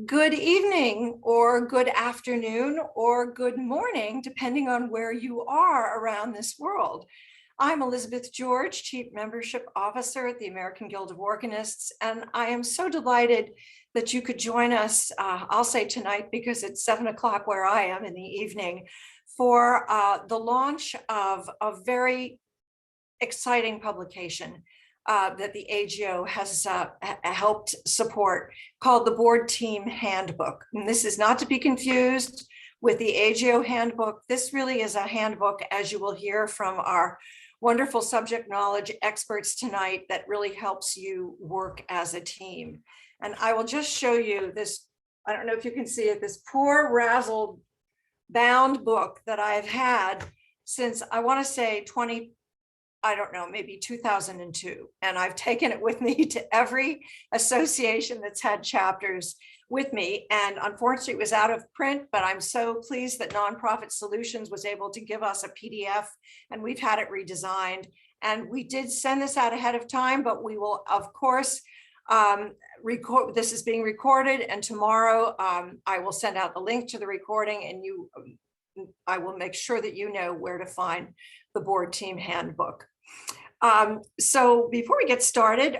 Good evening, or good afternoon, or good morning, depending on where you are around this world. I'm Elizabeth George, Chief Membership Officer at the American Guild of Organists, and I am so delighted that you could join us, I'll say tonight because it's 7 o'clock where I am in the evening, for the launch of a very exciting publication that the AGO has helped support, called the Board Team Handbook. And this is not to be confused with the AGO handbook. This really is a handbook, as you will hear from our wonderful subject knowledge experts tonight, that really helps you work as a team. And I will just show you this. I don't know if you can see it, this poor razzled bound book that I've had since, I want to say, maybe 2002. And I've taken it with me to every association that's had chapters with me. And unfortunately, it was out of print, but I'm so pleased that Nonprofit Solutions was able to give us a PDF, and we've had it redesigned. And we did send this out ahead of time, but we will, of course, record. This is being recorded, and tomorrow I will send out the link to the recording, and I will make sure that you know where to find the Board Team Handbook. So before we get started,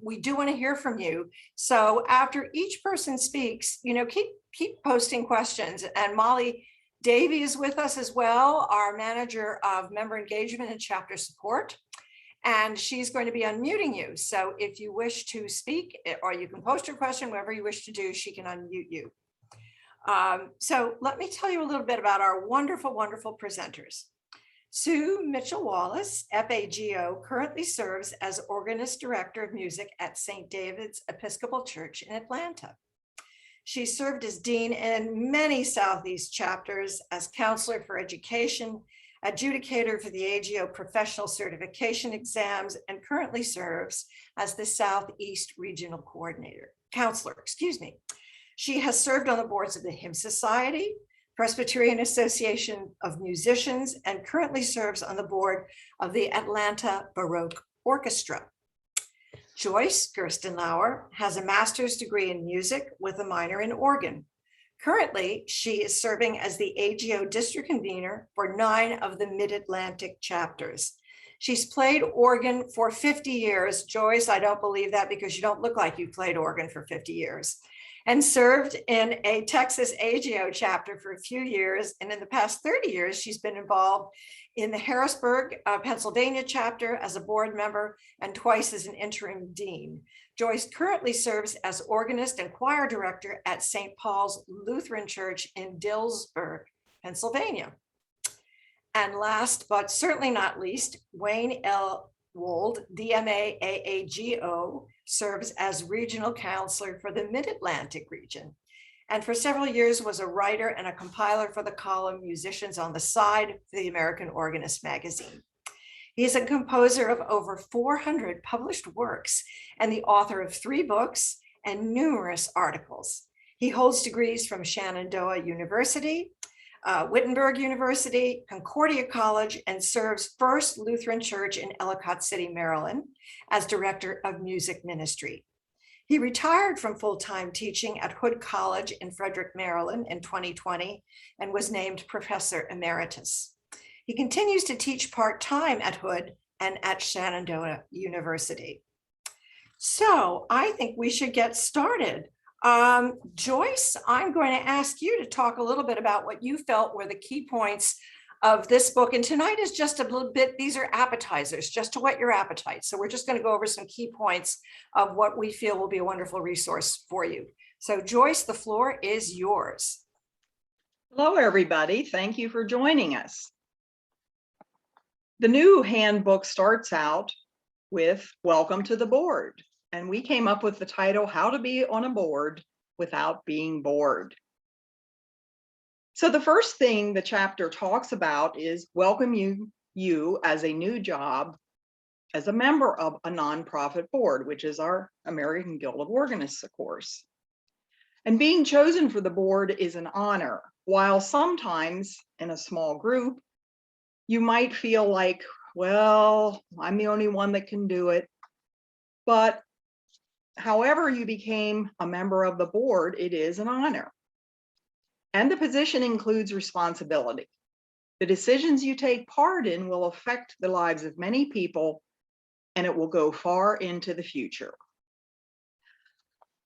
we do want to hear from you. So after each person speaks, keep posting questions. And Molly Davey is with us as well, our manager of member engagement and chapter support. And she's going to be unmuting you. So if you wish to speak, or you can post your question, whatever you wish to do, she can unmute you. So let me tell you a little bit about our wonderful, wonderful presenters. Sue Mitchell-Wallace, FAGO, currently serves as Organist Director of Music at St. David's Episcopal Church in Atlanta. She served as Dean in many Southeast chapters, as Counselor for Education, adjudicator for the AGO Professional Certification Exams, and currently serves as the Southeast Regional Counselor. She has served on the boards of the Hymn Society, Presbyterian Association of Musicians, and currently serves on the board of the Atlanta Baroque Orchestra. Joyce Gerstenlauer has a master's degree in music with a minor in organ. Currently, she is serving as the AGO district convener for 9 of the Mid-Atlantic chapters. She's played organ for 50 years. Joyce, I don't believe that, because you don't look like you played organ for 50 years. And served in a Texas AGO chapter for a few years. And in the past 30 years, she's been involved in the Harrisburg, Pennsylvania chapter as a board member, and twice as an interim dean. Joyce currently serves as organist and choir director at St. Paul's Lutheran Church in Dillsburg, Pennsylvania. And last, but certainly not least, Wayne L. Wold, DMA AAGO, serves as regional counselor for the Mid-Atlantic region, and for several years was a writer and a compiler for the column Musicians on the Side for the American Organist magazine. He is a composer of over 400 published works and the author of 3 books and numerous articles. He holds degrees from Shenandoah University, Wittenberg University, Concordia College, and serves First Lutheran Church in Ellicott City, Maryland, as Director of Music Ministry. He retired from full-time teaching at Hood College in Frederick, Maryland in 2020, and was named Professor Emeritus. He continues to teach part-time at Hood and at Shenandoah University. So I think we should get started. Joyce, I'm going to ask you to talk a little bit about what you felt were the key points of this book. And tonight is just a little bit, these are appetizers, just to whet your appetite. So we're just going to go over some key points of what we feel will be a wonderful resource for you. So Joyce, the floor is yours. Hello, everybody. Thank you for joining us. The new handbook starts out with "Welcome to the Board." And we came up with the title, "How to Be on a Board Without Being Bored." So the first thing the chapter talks about is welcome you as a new job as a member of a nonprofit board, which is our American Guild of Organists, of course. And being chosen for the board is an honor. While sometimes in a small group, you might feel like, well, I'm the only one that can do it. But However you became a member of the board, it is an honor. And the position includes responsibility. The decisions you take part in will affect the lives of many people, and it will go far into the future.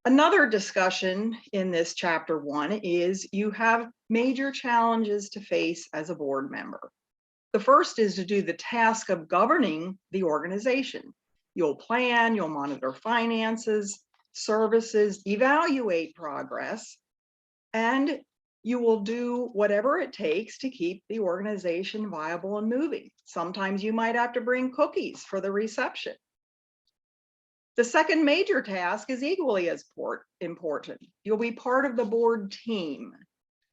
Another discussion in this chapter 1 is you have major challenges to face as a board member. The first is to do the task of governing the organization. You'll plan, you'll monitor finances, services, evaluate progress, and you will do whatever it takes to keep the organization viable and moving. Sometimes you might have to bring cookies for the reception. The second major task is equally as important. You'll be part of the board team.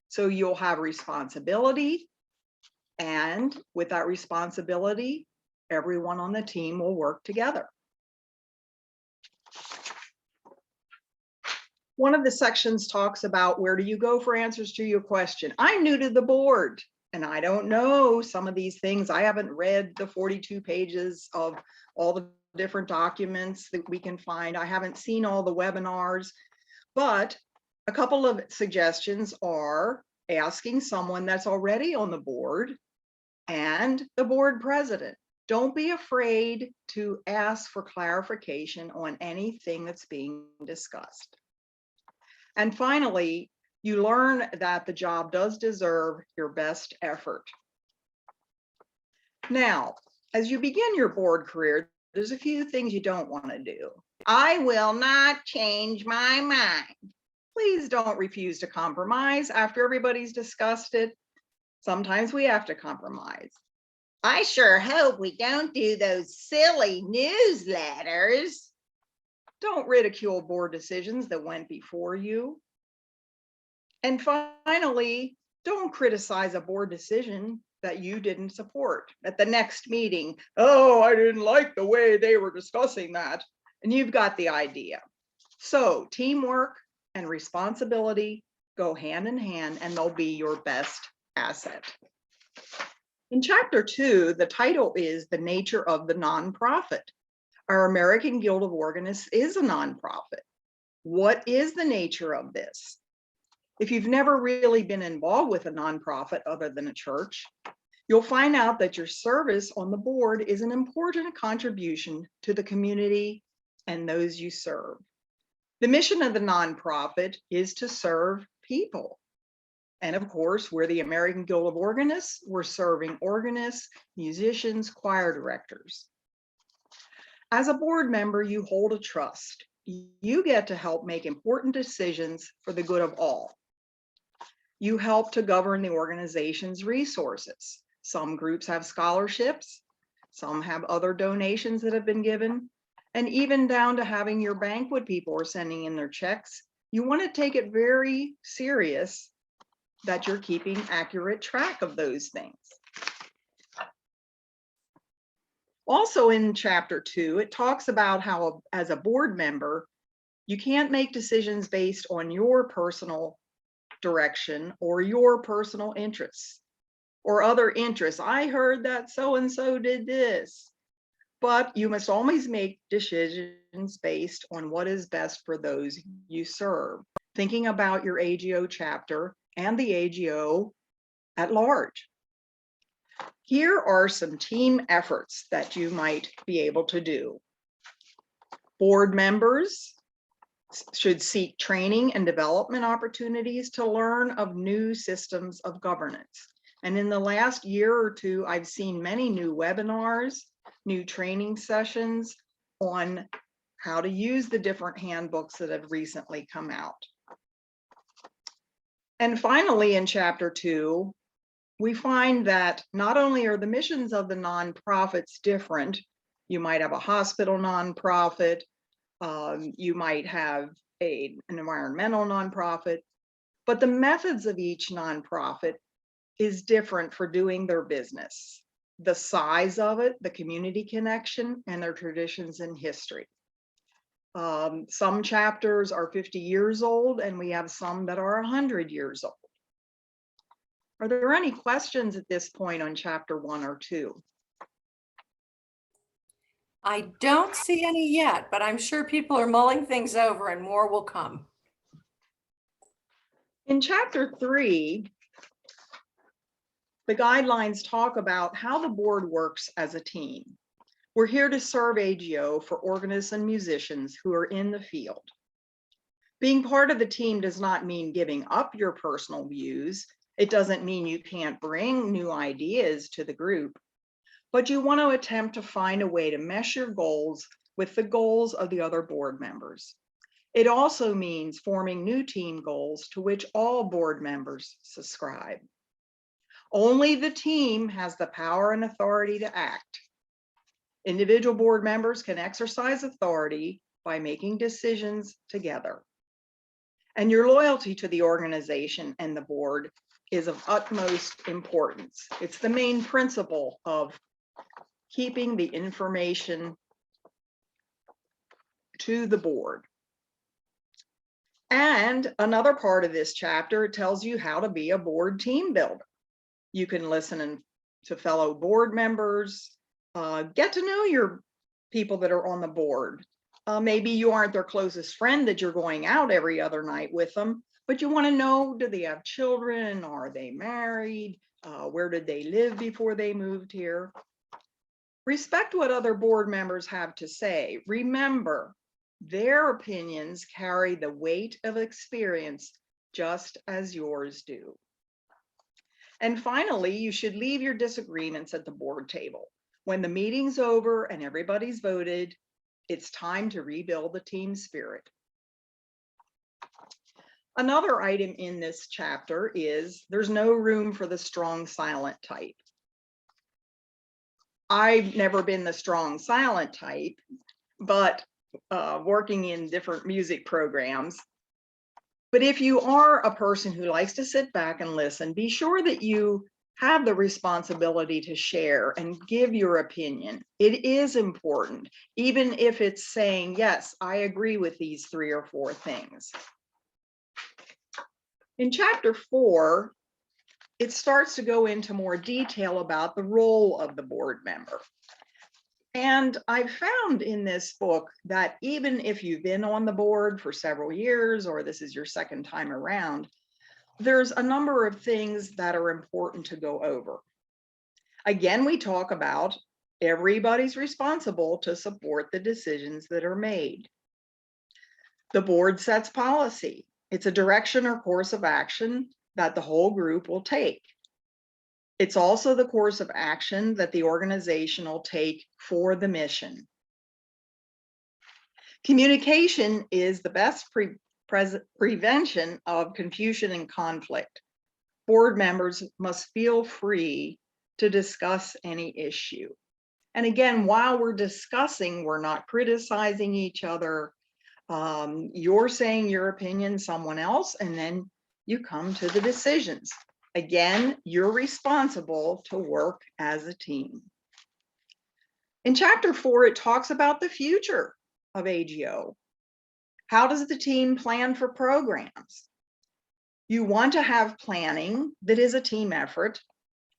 So you'll have responsibility, and with that responsibility, everyone on the team will work together. One of the sections talks about where do you go for answers to your question. I'm new to the board and I don't know some of these things. I haven't read the 42 pages of all the different documents that we can find. I haven't seen all the webinars, but a couple of suggestions are asking someone that's already on the board and the board president. Don't be afraid to ask for clarification on anything that's being discussed. And finally, you learn that the job does deserve your best effort. Now, as you begin your board career, there's a few things you don't want to do. I will not change my mind. Please don't refuse to compromise after everybody's discussed it. Sometimes we have to compromise. I sure hope we don't do those silly newsletters. Don't ridicule board decisions that went before you. And finally, don't criticize a board decision that you didn't support at the next meeting. Oh, I didn't like the way they were discussing that. And you've got the idea. So teamwork and responsibility go hand in hand, and they'll be your best asset. In chapter 2, the title is The Nature of the Nonprofit. Our American Guild of Organists is a nonprofit. What is the nature of this? If you've never really been involved with a nonprofit other than a church, you'll find out that your service on the board is an important contribution to the community and those you serve. The mission of the nonprofit is to serve people. And of course, we're the American Guild of Organists. We're serving organists, musicians, choir directors. As a board member, you hold a trust. You get to help make important decisions for the good of all. You help to govern the organization's resources. Some groups have scholarships, some have other donations that have been given, and even down to having your banquet people are sending in their checks. You want to take it very serious that you're keeping accurate track of those things. Also in chapter 2, it talks about how as a board member, you can't make decisions based on your personal direction or your personal interests or other interests. I heard that so-and-so did this, but you must always make decisions based on what is best for those you serve, thinking about your AGO chapter and the AGO at large. Here are some team efforts that you might be able to do. Board members should seek training and development opportunities to learn of new systems of governance. And in the last year or two, I've seen many new webinars, new training sessions on how to use the different handbooks that have recently come out. And finally, in chapter 2, we find that not only are the missions of the nonprofits different, you might have a hospital nonprofit, you might have an environmental nonprofit, but the methods of each nonprofit is different for doing their business. The size of it, the community connection, and their traditions and history. Some chapters are 50 years old, and we have some that are 100 years old. Are there any questions at this point on chapter 1 or 2? I don't see any yet, but I'm sure people are mulling things over and more will come. In chapter 3, the guidelines talk about how the board works as a team. We're here to serve AGO for organists and musicians who are in the field. Being part of the team does not mean giving up your personal views. It doesn't mean you can't bring new ideas to the group, but you want to attempt to find a way to mesh your goals with the goals of the other board members. It also means forming new team goals to which all board members subscribe. Only the team has the power and authority to act. Individual board members can exercise authority by making decisions together. And your loyalty to the organization and the board is of utmost importance. It's the main principle of keeping the information to the board. And another part of this chapter, it tells you how to be a board team builder. You can listen to fellow board members, get to know your people that are on the board. Maybe you aren't their closest friend that you're going out every other night with them, but you want to know, do they have children? Are they married? Where did they live before they moved here? Respect what other board members have to say. Remember, their opinions carry the weight of experience just as yours do. And finally, you should leave your disagreements at the board table. When the meeting's over and everybody's voted, it's time to rebuild the team spirit. Another item in this chapter is there's no room for the strong silent type. I've never been the strong silent type, but working in different music programs. But if you are a person who likes to sit back and listen, be sure that you have the responsibility to share and give your opinion. It is important, even if it's saying, yes, I agree with these 3 or 4 things. In chapter 4, it starts to go into more detail about the role of the board member. And I found in this book that even if you've been on the board for several years, or this is your second time around, there's a number of things that are important to go over. Again, we talk about everybody's responsible to support the decisions that are made. The board sets policy. It's a direction or course of action that the whole group will take. It's also the course of action that the organization will take for the mission. Communication is the best prevention of confusion and conflict. Board members must feel free to discuss any issue. And again, while we're discussing, we're not criticizing each other. You're saying your opinion, someone else, and then you come to the decisions. Again, you're responsible to work as a team. In chapter 4, it talks about the future of AGO. How does the team plan for programs? You want to have planning that is a team effort,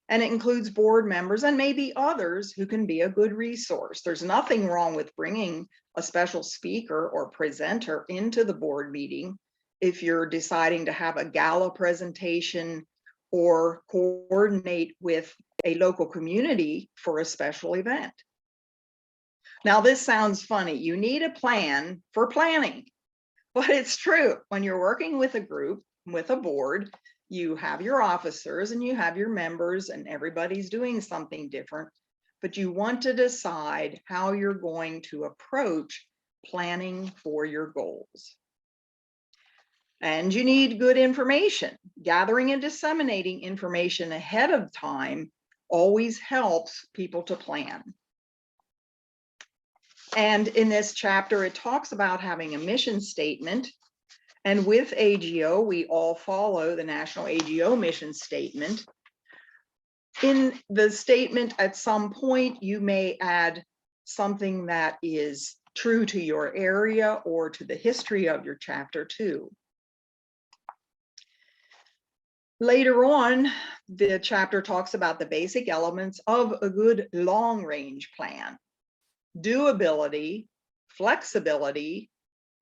and it includes board members and maybe others who can be a good resource. There's nothing wrong with bringing a special speaker or presenter into the board meeting if you're deciding to have a gala presentation or coordinate with a local community for a special event. Now, this sounds funny. You need a plan for planning, but it's true. When you're working with a group, with a board, you have your officers and you have your members, and everybody's doing something different, but you want to decide how you're going to approach planning for your goals. And you need good information. Gathering and disseminating information ahead of time always helps people to plan. And in this chapter, it talks about having a mission statement. And with AGO, we all follow the National AGO mission statement. In the statement, at some point, you may add something that is true to your area or to the history of your chapter too. Later on, the chapter talks about the basic elements of a good long-range plan. doability, flexibility,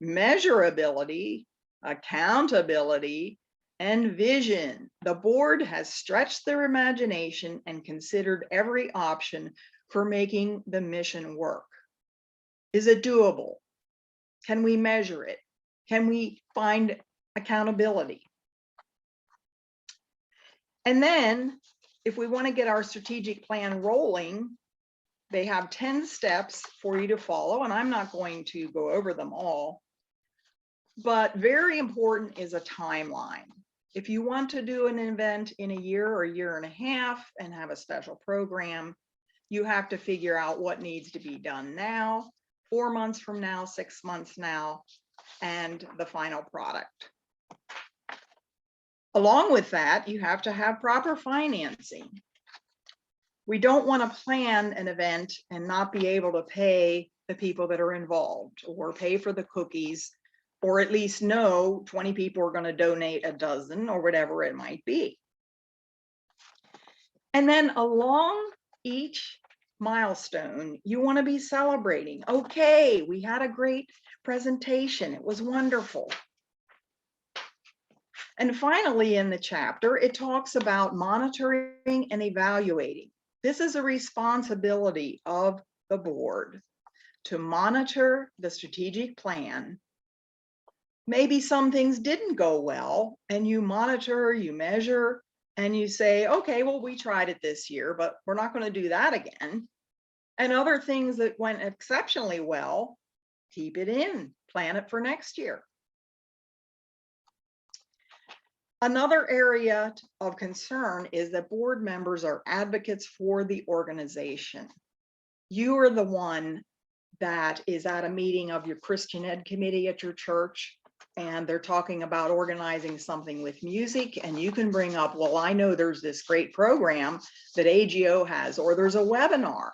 measurability, accountability, and vision. The board has stretched their imagination and considered every option for making the mission work. Is it doable? Can we measure it? Can we find accountability? And then if we want to get our strategic plan rolling, they have 10 steps for you to follow, and I'm not going to go over them all, but very important is a timeline. If you want to do an event in a year or a year and a half and have a special program, you have to figure out what needs to be done now, 4 months from now, 6 months now, and the final product. Along with that, you have to have proper financing. We don't want to plan an event and not be able to pay the people that are involved or pay for the cookies, or at least know 20 people are going to donate a dozen or whatever it might be. And then along each milestone, you want to be celebrating. Okay, we had a great presentation. It was wonderful. And finally, in the chapter, it talks about monitoring and evaluating. This is a responsibility of the board to monitor the strategic plan. Maybe some things didn't go well, and you monitor, you measure, and you say, okay, well, we tried it this year, but we're not going to do that again. And other things that went exceptionally well, keep it in, plan it for next year. Another area of concern is that board members are advocates for the organization. You are the one that is at a meeting of your Christian Ed committee at your church, and they're talking about organizing something with music, and you can bring up, well, I know there's this great program that AGO has, or there's a webinar.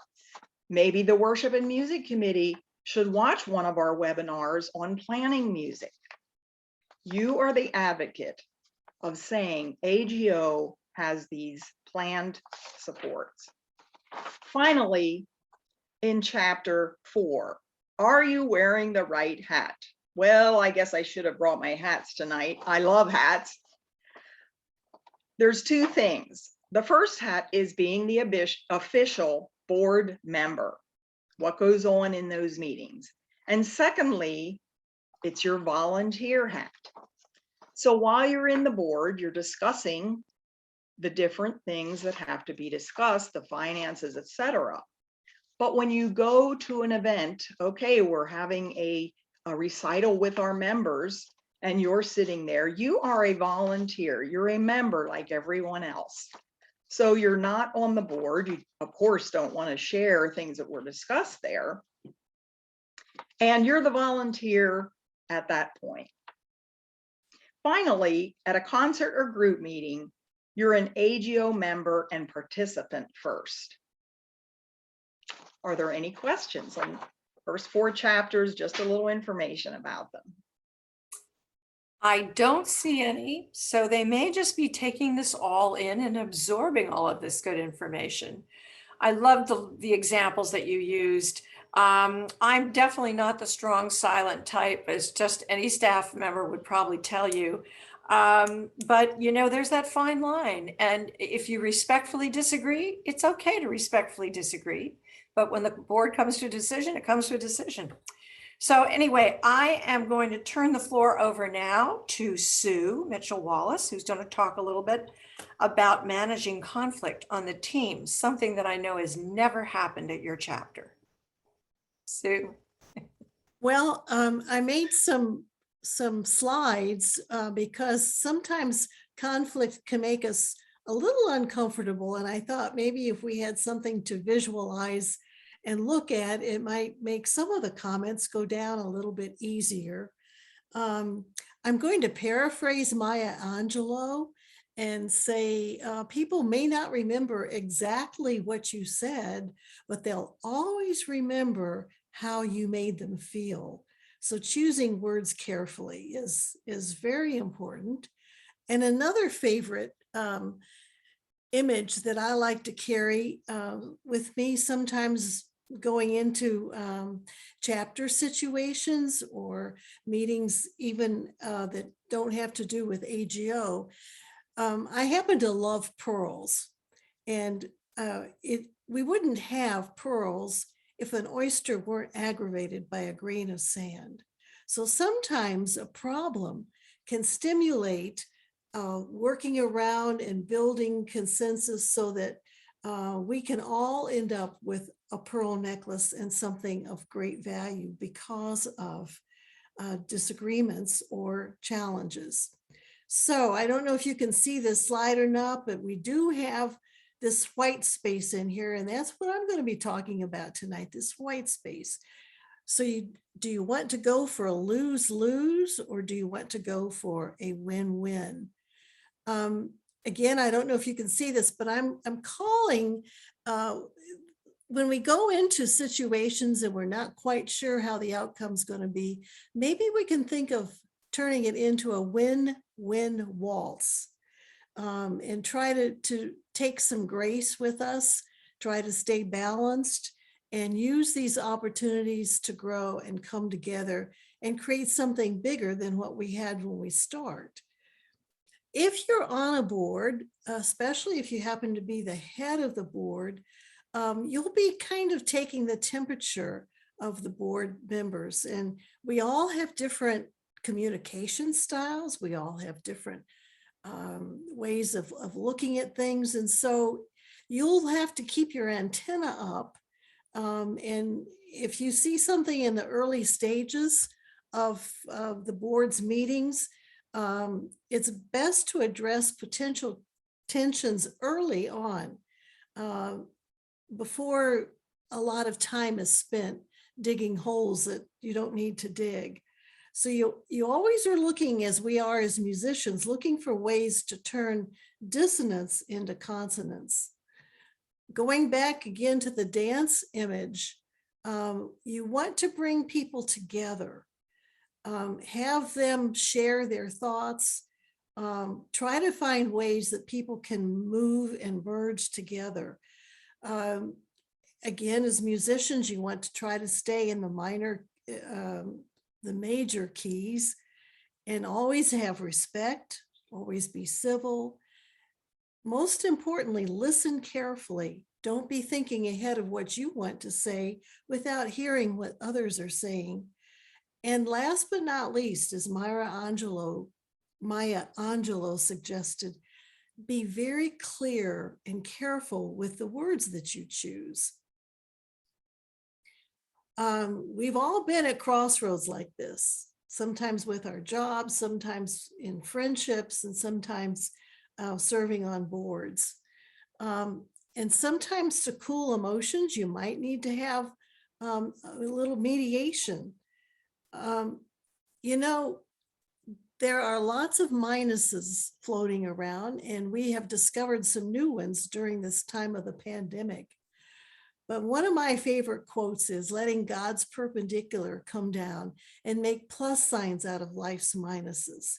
Maybe the worship and music committee should watch one of our webinars on planning music. You are the advocate of saying AGO has these planned supports. Finally, in chapter 4, are you wearing the right hat? Well, I guess I should have brought my hats tonight. I love hats. There's two things. The first hat is being the official board member, what goes on in those meetings. And secondly, it's your volunteer hat. So while you're in the board, you're discussing the different things that have to be discussed, the finances, etc. But when you go to an event, okay, we're having a recital with our members, and you're sitting there, you are a volunteer, you're a member like everyone else. So you're not on the board. You, of course, don't want to share things that were discussed there. And you're the volunteer at that point. Finally, at a concert or group meeting, you're an AGO member and participant first. Are there any questions on the first 4 chapters? Just a little information about them. I don't see any, so they may just be taking this all in and absorbing all of this good information. I love the examples that you used. I'm definitely not the strong silent type, as just any staff member would probably tell you. But you know, there's that fine line. And if you respectfully disagree, it's okay to respectfully disagree. But when the board comes to a decision, it comes to a decision. So anyway, I am going to turn the floor over now to Sue Mitchell-Wallace, who's going to talk a little bit about managing conflict on the team, something that I know has never happened at your chapter. Sue. Well, I made some slides because sometimes conflict can make us a little uncomfortable. And I thought maybe if we had something to visualize and look at, it might make some of the comments go down a little bit easier. I'm going to paraphrase Maya Angelou and say, people may not remember exactly what you said, but they'll always remember how you made them feel. So choosing words carefully is very important. And another favorite image that I like to carry with me sometimes going into chapter situations or meetings even that don't have to do with AGO. I happen to love pearls, and we wouldn't have pearls if an oyster weren't aggravated by a grain of sand. So sometimes a problem can stimulate working around and building consensus so that we can all end up with a pearl necklace and something of great value because of disagreements or challenges. So I don't know if you can see this slide or not, but we do have this white space in here, and that's what I'm going to be talking about tonight, this white space. So do you want to go for a lose-lose, or do you want to go for a win-win? Again, I don't know if you can see this, but I'm calling when we go into situations and we're not quite sure how the outcome's going to be, maybe we can think of turning it into a win-win waltz, and try to take some grace with us, try to stay balanced, and use these opportunities to grow and come together and create something bigger than what we had when we start. If you're on a board, especially if you happen to be the head of the board, you'll be kind of taking the temperature of the board members. And we all have different communication styles. We all have different ways of looking at things. And so you'll have to keep your antenna up. And if you see something in the early stages of the board's meetings, it's best to address potential tensions early on, before a lot of time is spent digging holes that you don't need to dig. So you always are looking, as we are as musicians, looking for ways to turn dissonance into consonants. Going back again to the dance image, you want to bring people together, have them share their thoughts, try to find ways that people can move and merge together. Again, as musicians, you want to try to stay in the major keys, and always have respect, always be civil. Most importantly, listen carefully. Don't be thinking ahead of what you want to say without hearing what others are saying. And last but not least, as Maya Angelou suggested, be very clear and careful with the words that you choose. We've all been at crossroads like this, sometimes with our jobs, sometimes in friendships, and sometimes serving on boards. And sometimes to cool emotions, you might need to have a little mediation. You know, there are lots of minuses floating around, and we have discovered some new ones during this time of the pandemic. But one of my favorite quotes is, letting God's perpendicular come down and make plus signs out of life's minuses.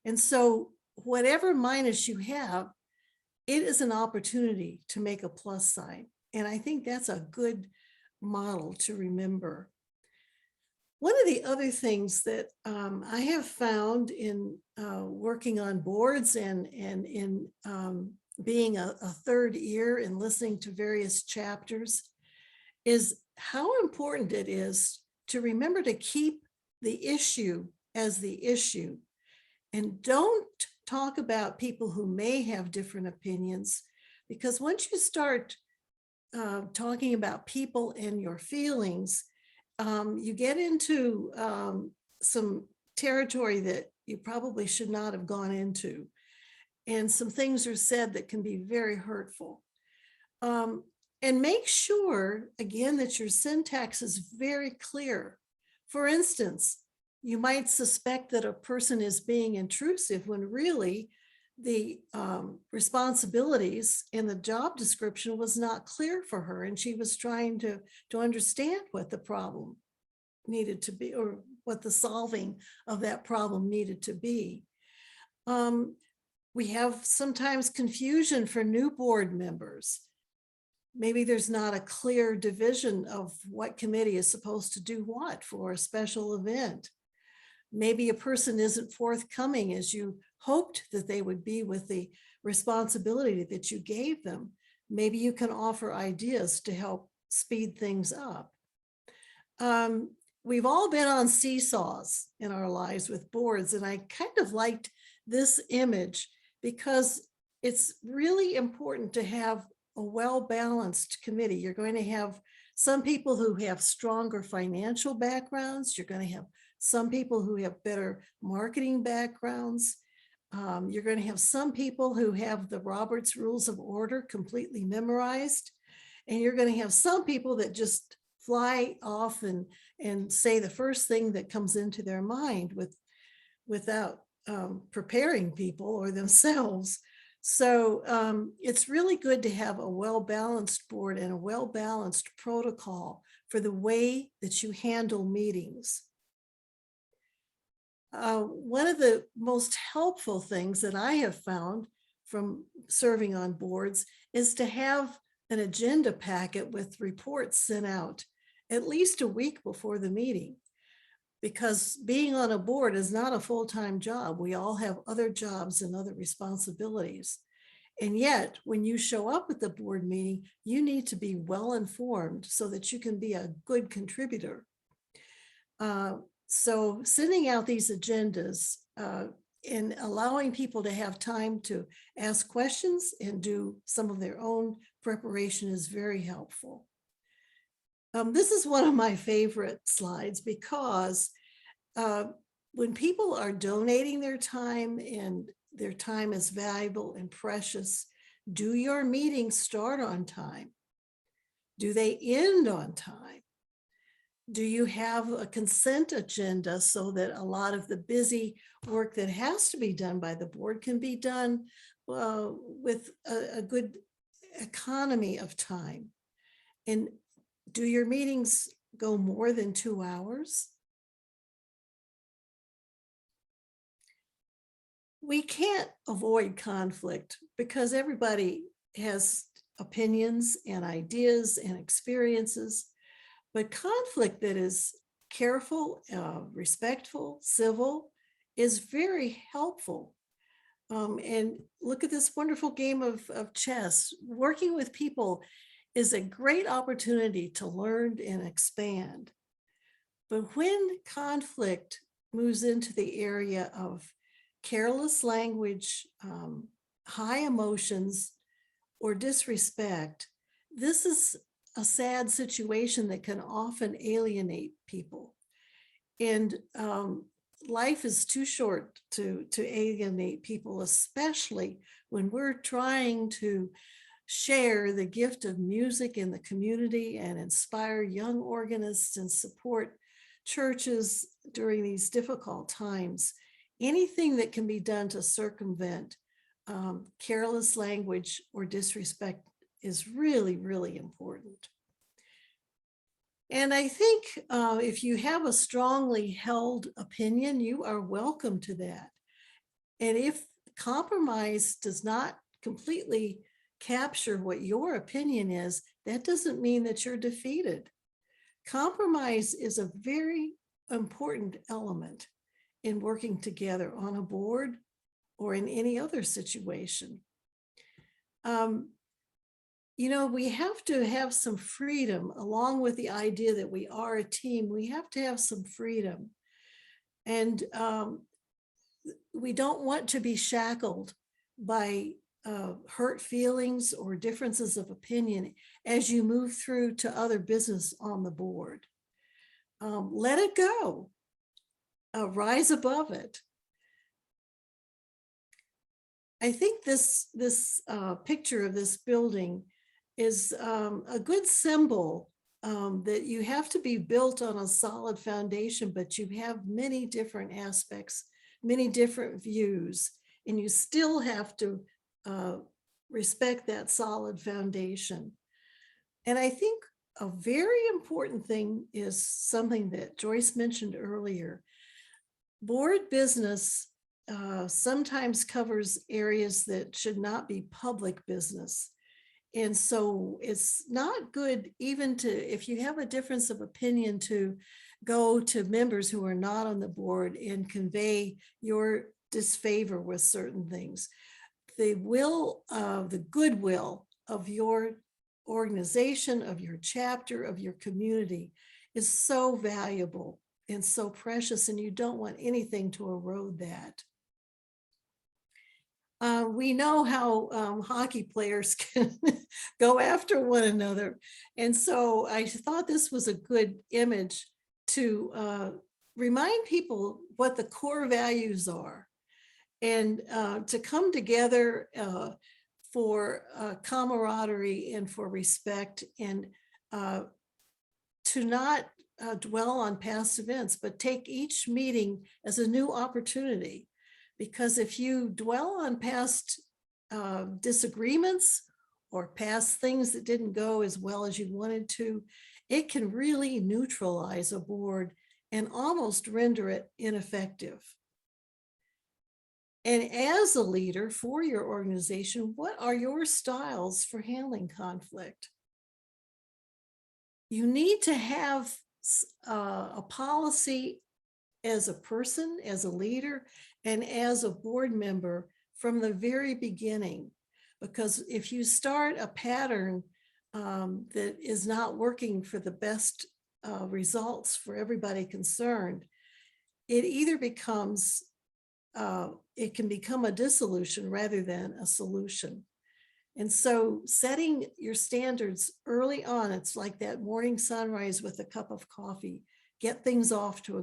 And so whatever minus you have, it is an opportunity to make a plus sign. And I think that's a good model to remember. One of the other things that I have found in working on boards and in being a third ear and listening to various chapters is how important it is to remember to keep the issue as the issue, and don't talk about people who may have different opinions, because once you start talking about people and your feelings, you get into some territory that you probably should not have gone into. And some things are said that can be very hurtful. And make sure, again, that your syntax is very clear. For instance, you might suspect that a person is being intrusive when really the responsibilities in the job description was not clear for her, and she was trying to understand what the problem needed to be, or what the solving of that problem needed to be. We have sometimes confusion for new board members. Maybe there's not a clear division of what committee is supposed to do what for a special event. Maybe a person isn't forthcoming as you hoped that they would be with the responsibility that you gave them. Maybe you can offer ideas to help speed things up. We've all been on seesaws in our lives with boards, and I kind of liked this image because it's really important to have a well-balanced committee. You're going to have some people who have stronger financial backgrounds. You're going to have some people who have better marketing backgrounds. You're going to have some people who have the Robert's Rules of Order completely memorized. And you're going to have some people that just fly off and say the first thing that comes into their mind without preparing people or themselves. So it's really good to have a well-balanced board and a well-balanced protocol for the way that you handle meetings. One of the most helpful things that I have found from serving on boards is to have an agenda packet with reports sent out at least a week before the meeting. Because being on a board is not a full-time job. We all have other jobs and other responsibilities. And yet, when you show up at the board meeting, you need to be well informed so that you can be a good contributor. So sending out these agendas and allowing people to have time to ask questions and do some of their own preparation is very helpful. This is one of my favorite slides because when people are donating their time and their time is valuable and precious, do your meetings start on time? Do they end on time? Do you have a consent agenda so that a lot of the busy work that has to be done by the board can be done with a good economy of time? And do your meetings go more than 2 hours? We can't avoid conflict because everybody has opinions and ideas and experiences, but conflict that is careful, respectful, civil is very helpful. And look at this wonderful game of chess. Working with people is a great opportunity to learn and expand. But when conflict moves into the area of careless language, high emotions, or disrespect, this is a sad situation that can often alienate people. And life is too short to alienate people, especially when we're trying to share the gift of music in the community and inspire young organists and support churches during these difficult times. Anything that can be done to circumvent careless language or disrespect is really, really important. And I think if you have a strongly held opinion, you are welcome to that. And if compromise does not completely capture what your opinion is, that doesn't mean that you're defeated. Compromise is a very important element in working together on a board or in any other situation. You know, we have to have some freedom along with the idea that we are a team. We have to have some freedom. And we don't want to be shackled by hurt feelings or differences of opinion as you move through to other business on the board. Let it go. Rise above it. I think this picture of this building is a good symbol that you have to be built on a solid foundation, but you have many different aspects, many different views, and you still have to respect that solid foundation. And I think a very important thing is something that Joyce mentioned earlier. Board business sometimes covers areas that should not be public business. And so it's not good even to, if you have a difference of opinion, to go to members who are not on the board and convey your disfavor with certain things. The goodwill of your organization, of your chapter, of your community is so valuable and so precious, and you don't want anything to erode that. We know how hockey players can go after one another. And so I thought this was a good image to remind people what the core values are, and to come together for camaraderie and for respect, and to not dwell on past events, but take each meeting as a new opportunity. Because if you dwell on past disagreements or past things that didn't go as well as you wanted to, it can really neutralize a board and almost render it ineffective. And as a leader for your organization, what are your styles for handling conflict? You need to have a policy as a person, as a leader, and as a board member from the very beginning. Because if you start a pattern that is not working for the best results for everybody concerned, it either becomes, it can become a dissolution rather than a solution. And so setting your standards early on, it's like that morning sunrise with a cup of coffee, get things off to a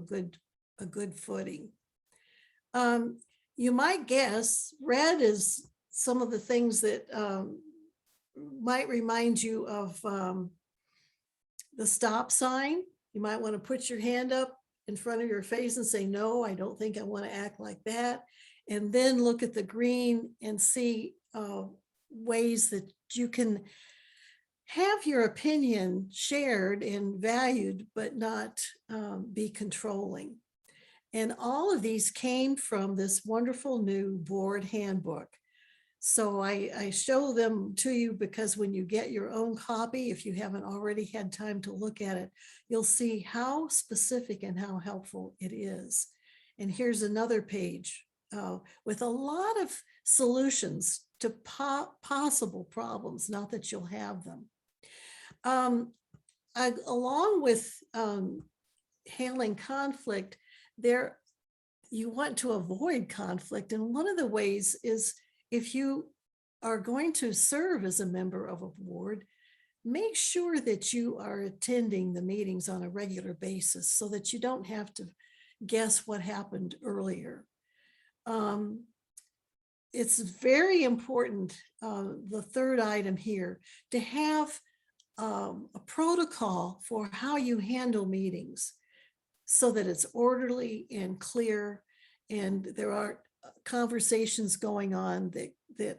good footing. You might guess red is some of the things that might remind you of the stop sign. You might want to put your hand up in front of your face and say, no, I don't think I want to act like that. And then look at the green and see ways that you can have your opinion shared and valued, but not be controlling. And all of these came from this wonderful new board handbook. So I show them to you because when you get your own copy, if you haven't already had time to look at it, you'll see how specific and how helpful it is. And here's another page with a lot of solutions to possible problems, not that you'll have them. Along with handling conflict, you want to avoid conflict. And one of the ways is, if you are going to serve as a member of a board, make sure that you are attending the meetings on a regular basis so that you don't have to guess what happened earlier. It's very important, the third item here, to have a protocol for how you handle meetings so that it's orderly and clear, and there aren't conversations going on that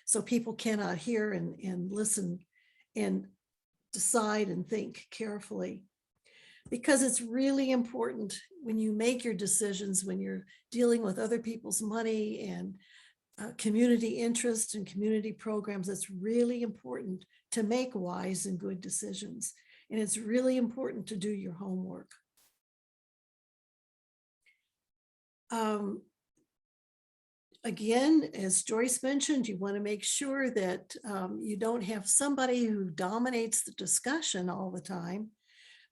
so people cannot hear and listen and decide and think carefully. Because it's really important when you make your decisions, when you're dealing with other people's money and community interest and community programs, it's really important to make wise and good decisions. And it's really important to do your homework. Again, as Joyce mentioned, you want to make sure that you don't have somebody who dominates the discussion all the time,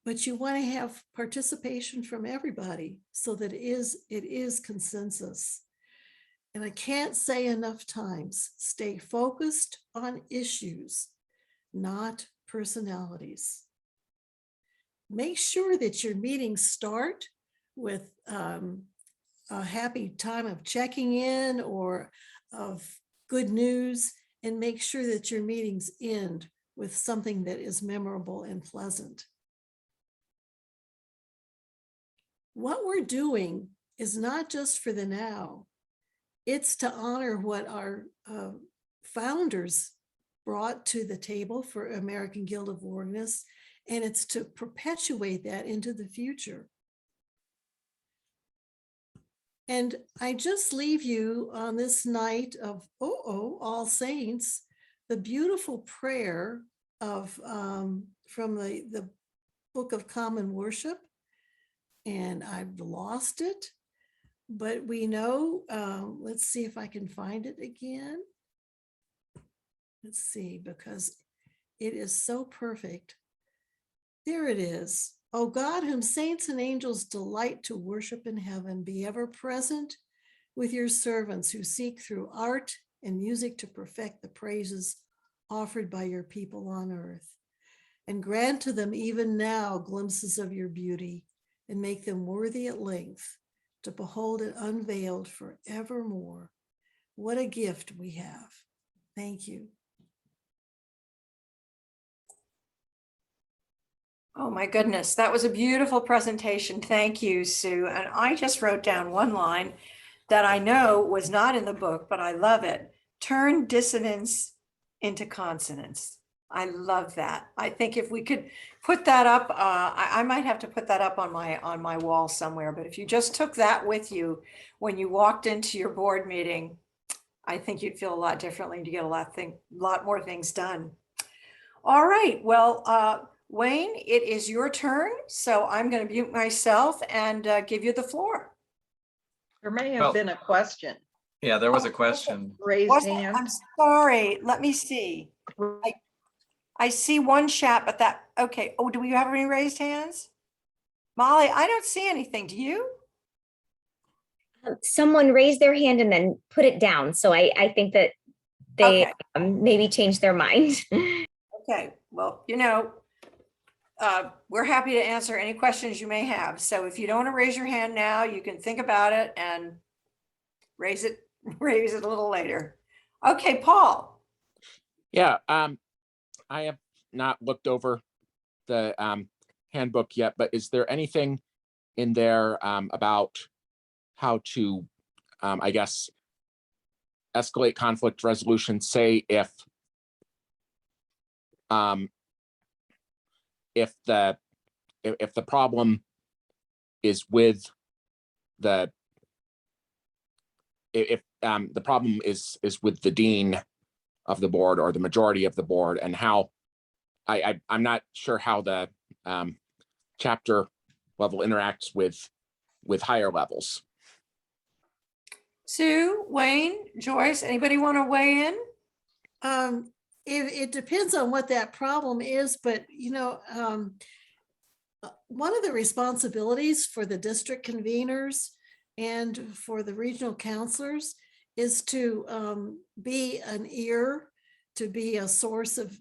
but you want to have participation from everybody so that it is consensus. And I can't say enough times, stay focused on issues, not personalities. Make sure that your meetings start with a happy time of checking in or of good news, and make sure that your meetings end with something that is memorable and pleasant. What we're doing is not just for the now, it's to honor what our founders brought to the table for American Guild of Organists, and it's to perpetuate that into the future. And I just leave you on this night of All Saints the beautiful prayer of from the Book of Common Worship, and I've lost it, but we know, let's see if I can find it again. Let's see, because it is so perfect. There it is. O God, whom saints and angels delight to worship in heaven, be ever present with your servants who seek through art and music to perfect the praises offered by your people on earth. And grant to them even now glimpses of your beauty, and make them worthy at length to behold it unveiled forevermore. What a gift we have. Thank you. Oh my goodness, that was a beautiful presentation. Thank you, Sue. And I just wrote down one line that I know was not in the book, but I love it. Turn dissonance into consonants. I love that. I think if we could put that up, I might have to put that up on my wall somewhere, but if you just took that with you when you walked into your board meeting, I think you'd feel a lot differently to get a lot more things done. All right, well, Wayne, it is your turn. So I'm going to mute myself and give you the floor. There may have been a question. Yeah, there was a question. Raised hand. I'm sorry. Let me see. I see one chat, but that, okay. Oh, do we have any raised hands? Molly, I don't see anything. Do you? Someone raised their hand and then put it down. So I think that they Okay. maybe changed their mind. Okay. Well, you know, we're happy to answer any questions you may have. So if you don't want to raise your hand now, you can think about it and raise it a little later. Okay, Paul. Yeah, I have not looked over the handbook yet, but is there anything in there about how to, I guess, escalate conflict resolution, say if the problem is with the the problem is with the dean of the board or the majority of the board, and how I'm not sure how the chapter level interacts with higher levels. Sue, Wayne, Joyce, anybody want to weigh in? It depends on what that problem is, but you know, one of the responsibilities for the district conveners and for the regional counselors is to be an ear, to be a source of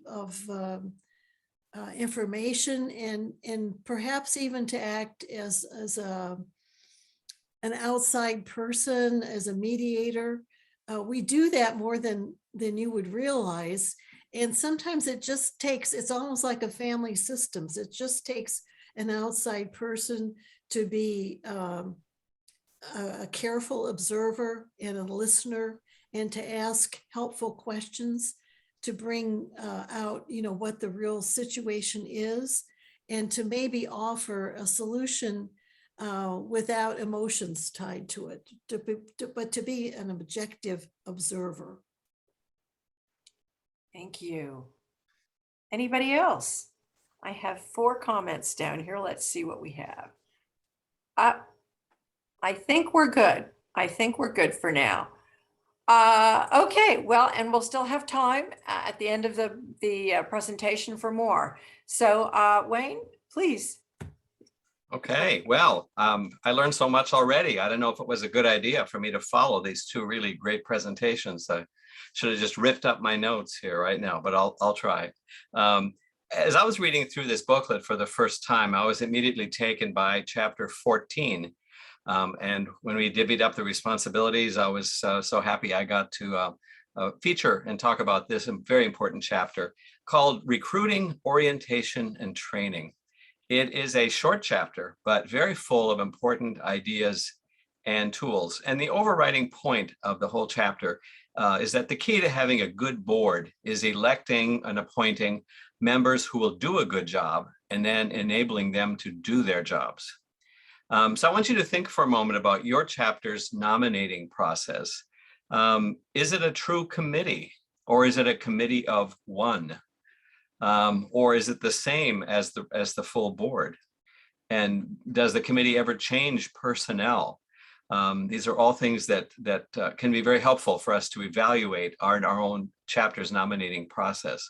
information, and perhaps even to act as an outside person, as a mediator. We do that more than you would realize. And sometimes it just takes, it's almost like a family systems. It just takes an outside person to be a careful observer and a listener, and to ask helpful questions to bring out, you know, what the real situation is, and to maybe offer a solution without emotions tied to it, but to be an objective observer. Thank you. Anybody else? I have 4 comments down here. Let's see what we have. I think we're good. I think we're good for now. Okay, well, and we'll still have time at the end of the presentation for more. So Wayne, please. Okay, well, I learned so much already. I don't know if it was a good idea for me to follow these 2 really great presentations. I should have just ripped up my notes here right now, but I'll try. As I was reading through this booklet for the first time, I was immediately taken by chapter 14. And when we divvied up the responsibilities, I was so happy I got to feature and talk about this very important chapter called Recruiting, Orientation, and Training. It is a short chapter, but very full of important ideas and tools. And the overriding point of the whole chapter is that the key to having a good board is electing and appointing members who will do a good job and then enabling them to do their jobs. So I want you to think for a moment about your chapter's nominating process. Is it a true committee? Or is it a committee of one? Or is it the same as the full board? And does the committee ever change personnel? These are all things that can be very helpful for us to evaluate our own chapter's nominating process.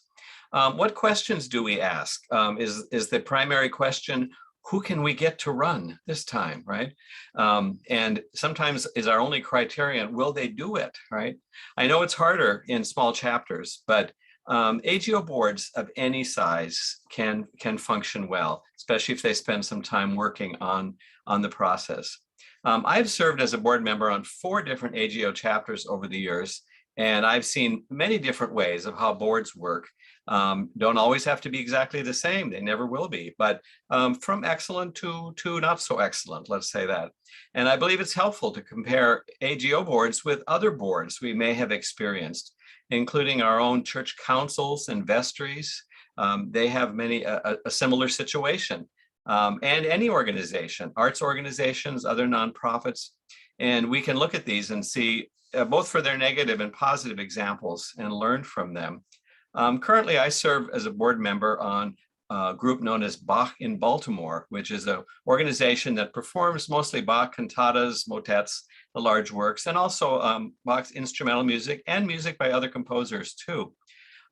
What questions do we ask? Is the primary question, who can we get to run this time, right? And sometimes is our only criterion, will they do it, right? I know it's harder in small chapters, but AGO boards of any size can function well, especially if they spend some time working on the process. I've served as a board member on 4 different AGO chapters over the years, and I've seen many different ways of how boards work. Don't always have to be exactly the same. They never will be, but from excellent to not so excellent, let's say that. And I believe it's helpful to compare AGO boards with other boards we may have experienced, including our own church councils and vestries. They have many a similar situation, and any organization, arts organizations, other nonprofits. And we can look at these and see both for their negative and positive examples and learn from them. Currently, I serve as a board member on a group known as Bach in Baltimore, which is an organization that performs mostly Bach cantatas, motets, the large works, and also Bach's instrumental music and music by other composers too.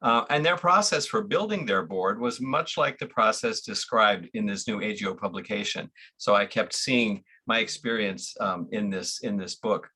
And their process for building their board was much like the process described in this new AGO publication. So I kept seeing my experience in this book.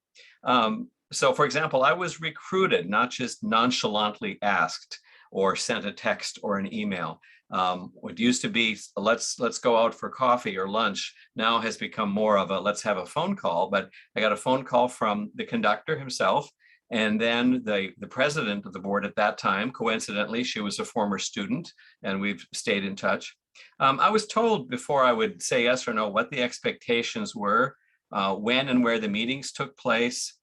So for example, I was recruited, not just nonchalantly asked or sent a text or an email. What used to be, let's go out for coffee or lunch, now has become more of a let's have a phone call. But I got a phone call from the conductor himself, and then the president of the board at that time. Coincidentally, she was a former student, and we've stayed in touch. I was told before I would say yes or no what the expectations were, when and where the meetings took place.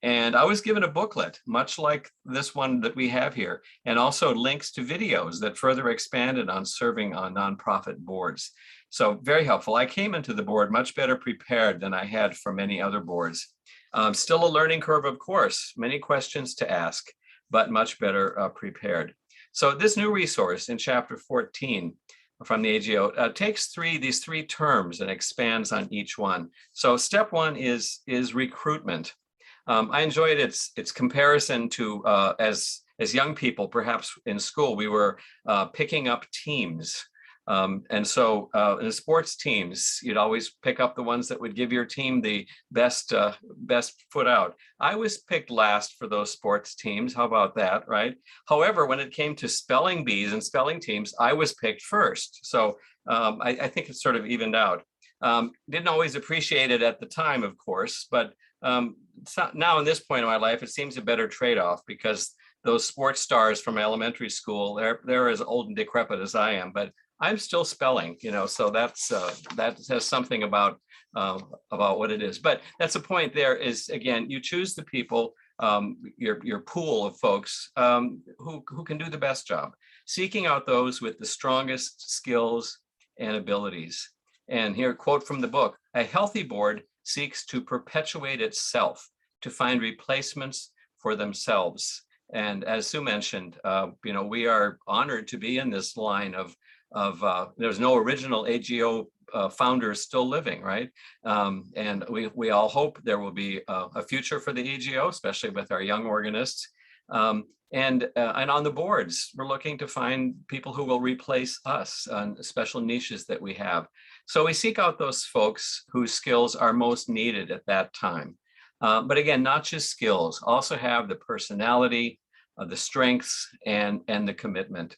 And I was given a booklet, much like this one that we have here, and also links to videos that further expanded on serving on nonprofit boards. So very helpful. I came into the board much better prepared than I had for many other boards. Still a learning curve, of course, many questions to ask, but much better prepared. So this new resource in chapter 14 from the AGO takes these three terms and expands on each one. So step 1 is recruitment. I enjoyed its comparison to as young people, perhaps in school, we were picking up teams. And so in the sports teams, you'd always pick up the ones that would give your team the best foot out. I was picked last for those sports teams. How about that, right? However, when it came to spelling bees and spelling teams, I was picked first. So I think it's sort of evened out. Didn't always appreciate it at the time, of course, but now in this point in my life, it seems a better trade-off because those sports stars from elementary school, they're as old and decrepit as I am, but I'm still spelling, so that says something about what it is. But that's the point there is, again, you choose the people, your pool of folks who can do the best job, seeking out those with the strongest skills and abilities. And here, quote from the book, "A healthy board seeks to perpetuate itself, to find replacements for themselves." And as Sue mentioned, we are honored to be in this line of there's no original AGO founders still living, right? And we all hope there will be a future for the AGO, especially with our young organists. And on the boards, we're looking to find people who will replace us on special niches that we have. So we seek out those folks whose skills are most needed at that time. But again, not just skills, also have the personality, the strengths, and the commitment.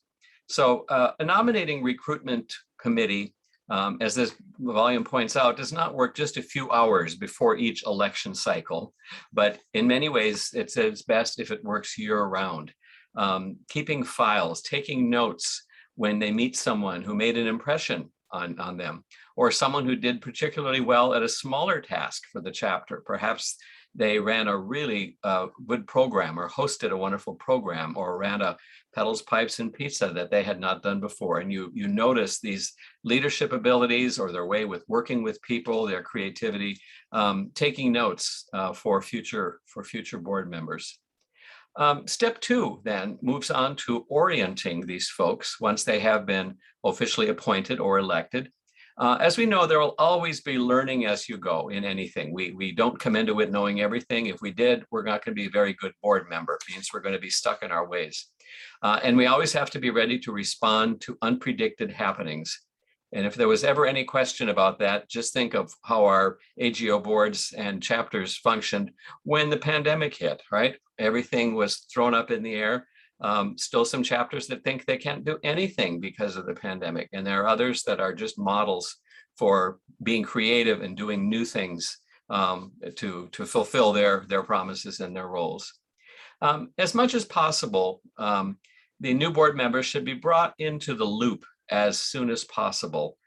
So a nominating recruitment committee, as this volume points out, does not work just a few hours before each election cycle, but in many ways, it's best if it works year-round. Keeping files, taking notes when they meet someone who made an impression on them, or someone who did particularly well at a smaller task for the chapter. Perhaps they ran a really good program or hosted a wonderful program or ran a pedals, pipes, and pizza that they had not done before. And you notice these leadership abilities or their way with working with people, their creativity, taking notes for future board members. Step 2 then moves on to orienting these folks once they have been officially appointed or elected. As we know, there will always be learning as you go in anything. We don't come into it knowing everything. If we did, we're not going to be a very good board member. It means we're going to be stuck in our ways. And we always have to be ready to respond to unpredicted happenings. And if there was ever any question about that, just think of how our AGO boards and chapters functioned when the pandemic hit, right? Everything was thrown up in the air. Still some chapters that think they can't do anything because of the pandemic. And there are others that are just models for being creative and doing new things to fulfill their promises and their roles. As much as possible, the new board members should be brought into the loop as soon as possible.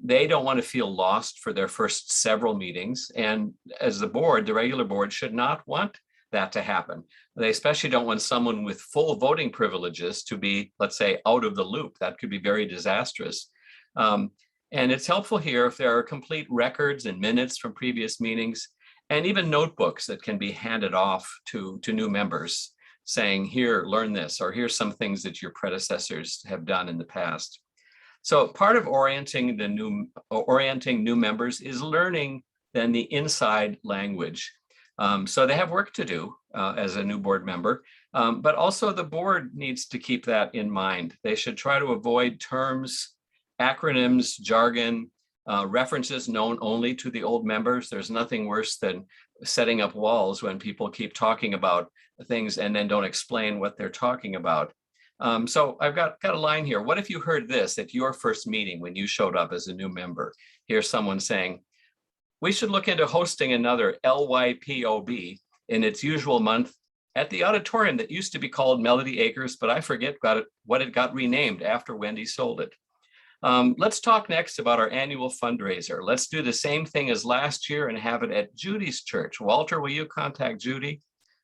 They don't want to feel lost for their first several meetings. And as the board, the regular board should not want that to happen. They especially don't want someone with full voting privileges to be, let's say, out of the loop. That could be very disastrous. And it's helpful here if there are complete records and minutes from previous meetings, and even notebooks that can be handed off to new members saying, here, learn this, or here's some things that your predecessors have done in the past. So part of orienting new members is learning then the inside language. So they have work to do as a new board member, but also the board needs to keep that in mind. They should try to avoid terms, acronyms, jargon, references known only to the old members. There's nothing worse than setting up walls when people keep talking about things and then don't explain what they're talking about. So I've got a line here. What if you heard this at your first meeting when you showed up as a new member? Here's someone saying, we should look into hosting another LYPOB in its usual month at the auditorium that used to be called Melody Acres, but I forget what it got renamed after Wendy sold it. Let's talk next about our annual fundraiser. Let's do the same thing as last year and have it at Judy's church. Walter, will you contact Judy?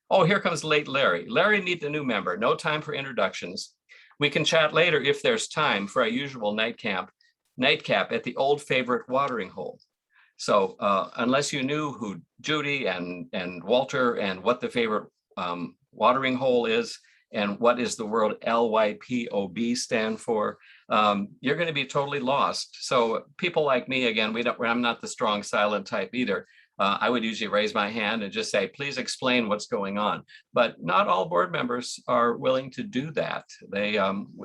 Oh, here comes late Larry. Larry, meet the new member. No time for introductions. We can chat later if there's time for our usual nightcap at the old favorite watering hole. So unless you knew who Judy and Walter and what the favorite watering hole is and what is the word LYPOB stand for, you're going to be totally lost. So people like me, again, I'm not the strong silent type either. I would usually raise my hand and just say, please explain what's going on. But not all board members are willing to do that.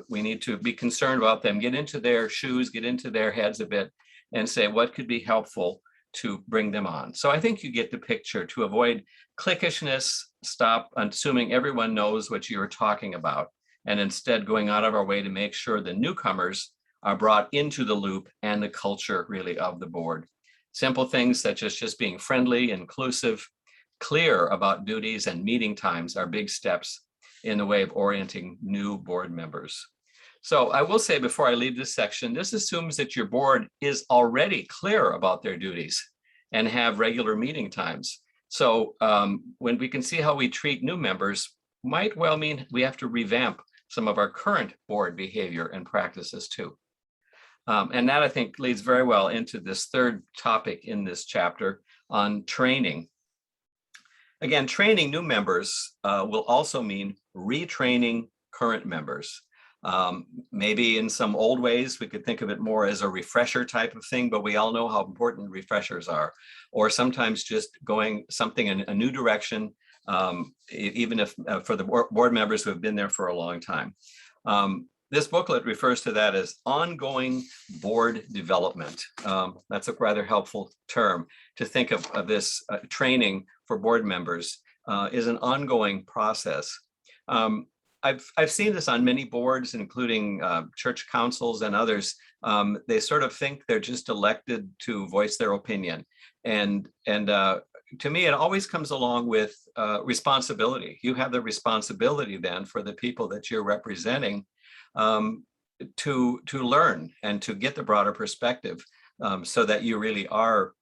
We need to be concerned about them, get into their shoes, get into their heads a bit and say what could be helpful to bring them on. So I think you get the picture. To avoid cliquishness, stop assuming everyone knows what you're talking about, and instead going out of our way to make sure the newcomers are brought into the loop and the culture really of the board. Simple things such as just being friendly, inclusive, clear about duties and meeting times are big steps in the way of orienting new board members. So I will say before I leave this section, this assumes that your board is already clear about their duties and have regular meeting times. So when we can see how we treat new members might well mean we have to revamp some of our current board behavior and practices too. And that I think leads very well into this third topic in this chapter on training. Again, training new members will also mean retraining current members. Maybe in some old ways, we could think of it more as a refresher type of thing, but we all know how important refreshers are, or sometimes just going something in a new direction, even if for the board members who have been there for a long time. This booklet refers to that as ongoing board development. That's a rather helpful term to think of this training for board members is an ongoing process. I've seen this on many boards, including church councils and others. They sort of think they're just elected to voice their opinion. And to me, it always comes along with responsibility. You have the responsibility then for the people that you're representing to learn and to get the broader perspective so that you really are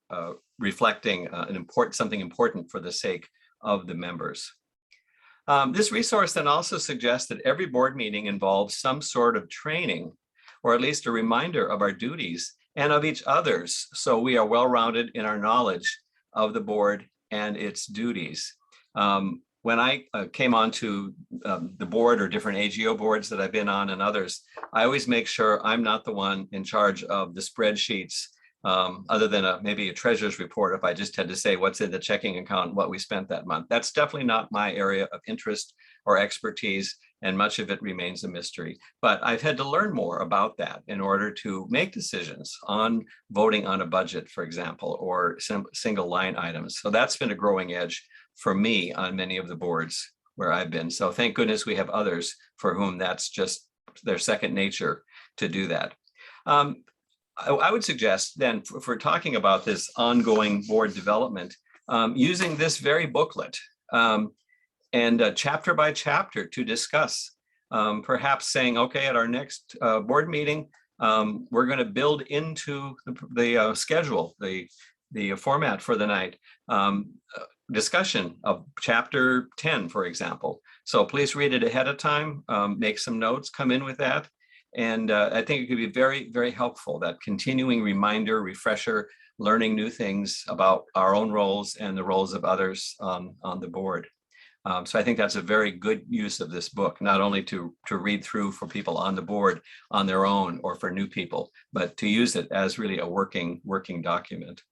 reflecting something important for the sake of the members. This resource then also suggests that every board meeting involves some sort of training, or at least a reminder of our duties and of each other's, so we are well-rounded in our knowledge of the board and its duties. when I came onto the board or different AGO boards that I've been on and others, I always make sure I'm not the one in charge of the spreadsheets, other than maybe a treasurer's report if I just had to say what's in the checking account, what we spent that month. That's definitely not my area of interest or expertise, and much of it remains a mystery. But I've had to learn more about that in order to make decisions on voting on a budget, for example, or single line items. So that's been a growing edge for me on many of the boards where I've been. So thank goodness we have others for whom that's just their second nature to do that. I would suggest then, if we're talking about this ongoing board development, using this very booklet and chapter by chapter to discuss, perhaps saying, okay, at our next board meeting, we're going to build into the schedule, the format for the night, discussion of chapter 10, for example. So please read it ahead of time, make some notes, come in with that. And I think it could be very, very helpful, that continuing reminder, refresher, learning new things about our own roles and the roles of others on the board. So I think that's a very good use of this book, not only to read through for people on the board on their own or for new people, but to use it as really a working document.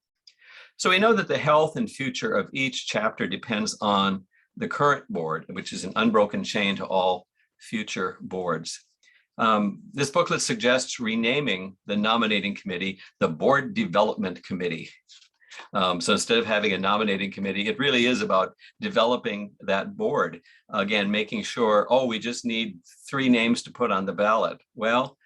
So we know that the health and future of each chapter depends on the current board, which is an unbroken chain to all future boards. This booklet suggests renaming the nominating committee the Board Development Committee. So instead of having a nominating committee, it really is about developing that board. Again, making sure, oh, we just need 3 names to put on the ballot. Well,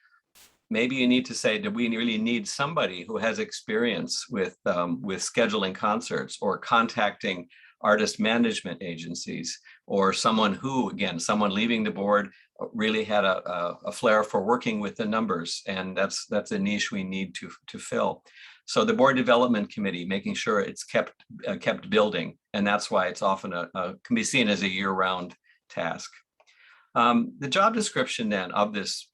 maybe you need to say, do we really need somebody who has experience with scheduling concerts or contacting artist management agencies, or someone who, again, someone leaving the board really had a flair for working with the numbers, and that's a niche we need to fill. So the Board Development Committee, making sure it's kept building, and that's why it's often can be seen as a year-round task. The job description then of this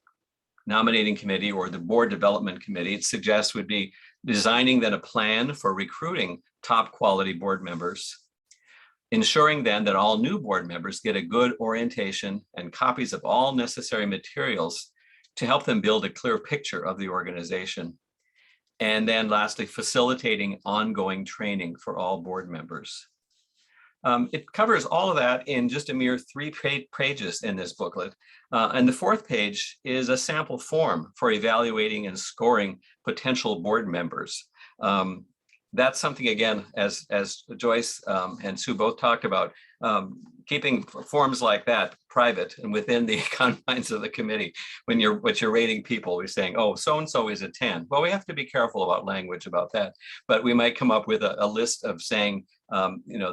nominating committee or the Board Development Committee, it suggests, would be designing then a plan for recruiting top quality board members, ensuring then that all new board members get a good orientation and copies of all necessary materials to help them build a clear picture of the organization. And then lastly, facilitating ongoing training for all board members. It covers all of that in just a mere 3 pages in this booklet. And the 4th page is a sample form for evaluating and scoring potential board members. That's something, again, as Joyce and Sue both talked about, keeping forms like that private and within the confines of the committee. When you're rating people, we're saying, oh, so-and-so is a 10. Well, we have to be careful about language about that, but we might come up with a list of saying,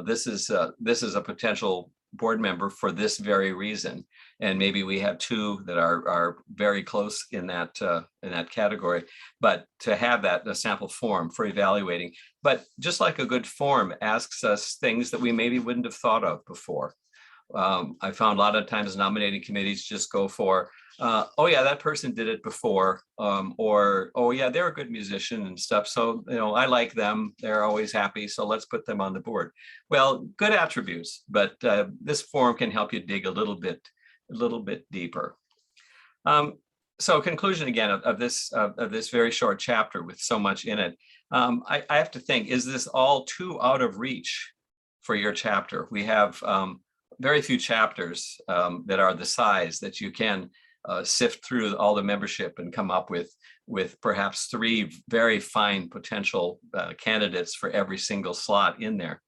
this is a potential board member for this very reason. And maybe we have 2 that are very close in that category, but to have that a sample form for evaluating. But just like a good form asks us things that we maybe wouldn't have thought of before. I found a lot of times nominating committees just go for, oh yeah, that person did it before, or oh yeah, they're a good musician and stuff. So, I like them, they're always happy, so let's put them on the board. Well, good attributes, but this form can help you dig a little bit deeper. So conclusion again of this very short chapter with so much in it. I have to think, is this all too out of reach for your chapter? We have very few chapters that are the size that you can sift through all the membership and come up with perhaps 3 very fine potential candidates for every single slot in there.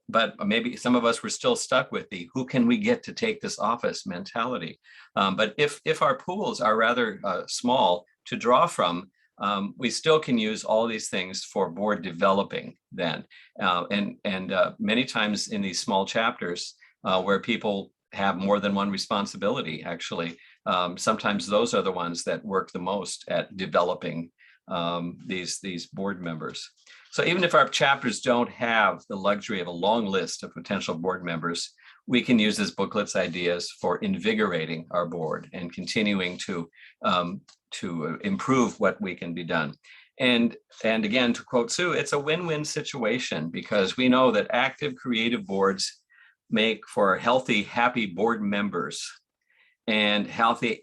But maybe some of us were still stuck with the who can we get to take this office mentality. But if our pools are rather small to draw from, we still can use all these things for board developing then. And many times in these small chapters where people have more than one responsibility, actually, sometimes those are the ones that work the most at developing these board members. So even if our chapters don't have the luxury of a long list of potential board members, we can use this booklet's ideas for invigorating our board and continuing to improve what we can be done. And again, to quote Sue, it's a win-win situation, because we know that active creative boards make for healthy, happy board members and healthy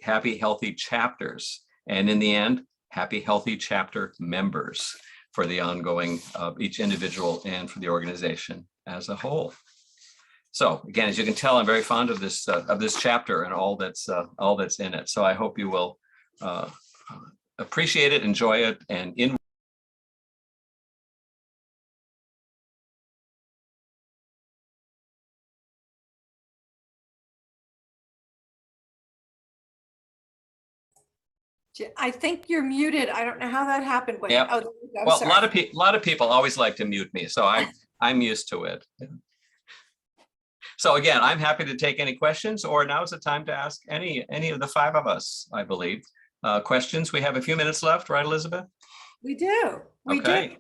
chapters. And in the end, happy, healthy chapter members for the ongoing of each individual and for the organization as a whole. So again, as you can tell, I'm very fond of this chapter and all that's in it. So I hope you will appreciate it, enjoy it, and in. I think you're muted. I don't know how that happened. When, Yep. oh, there you go. Well, Sorry. a lot of people always like to mute me, so I'm used to it. So again, I'm happy to take any questions, or now is the time to ask any of the five of us, I believe, questions. We have a few minutes left, right, Elizabeth? We do. We Okay. do.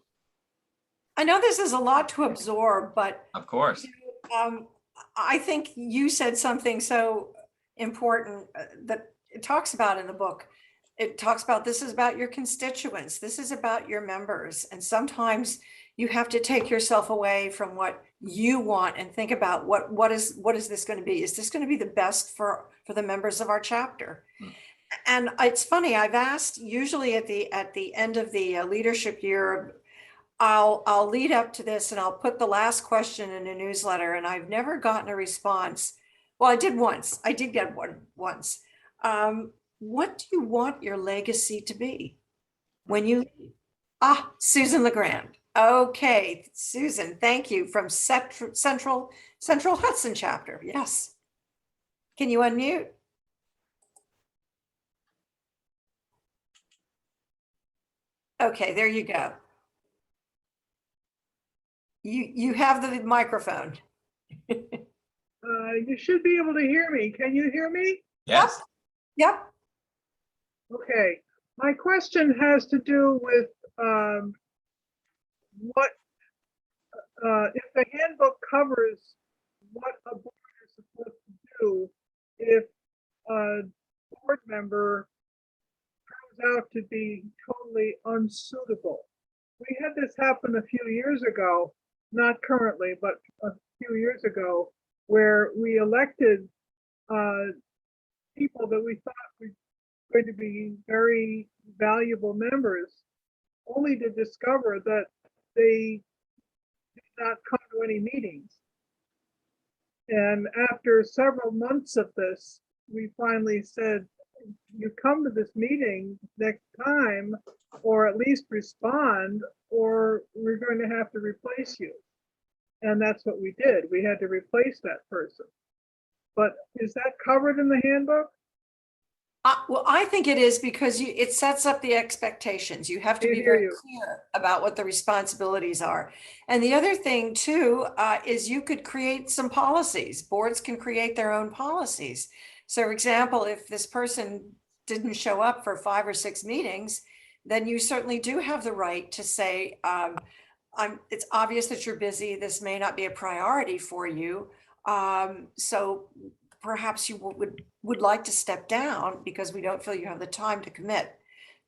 I know this is a lot to absorb, but Of course. I think you said something so important that it talks about in the book. It talks about this is about your constituents. This is about your members. And sometimes you have to take yourself away from what you want and think about what is this going to be? Is this going to be the best for the members of our chapter? And it's funny, I've asked usually at the end of the leadership year, I'll lead up to this and I'll put the last question in a newsletter, and I've never gotten a response. Well, I did once. I did get one once. What do you want your legacy to be when you leave? Susan LeGrand. Okay, Susan, thank you, from Central Hudson chapter. Yes. Can you unmute? Okay, there you go. You have the microphone. You should be able to hear me. Can you hear me? Yes. Yep. Okay. My question has to do with what if the handbook covers what a board is supposed to do if a board member turns out to be totally unsuitable. We had this happen a few years ago, not currently, but a few years ago, where we elected people that we thought were going to be very valuable members, only to discover that they did not come to any meetings. And after several months of this, we finally said, you come to this meeting next time, or at least respond, or we're going to have to replace you. And that's what we did. We had to replace that person. But is that covered in the handbook? Well, I think it is, because it sets up the expectations. You have to be very clear about what the responsibilities are. And the other thing too, is you could create some policies. Boards can create their own policies. So for example, if this person didn't show up for 5 or 6 meetings, then you certainly do have the right to say, it's obvious that you're busy. This may not be a priority for you. So perhaps you would like to step down because we don't feel you have the time to commit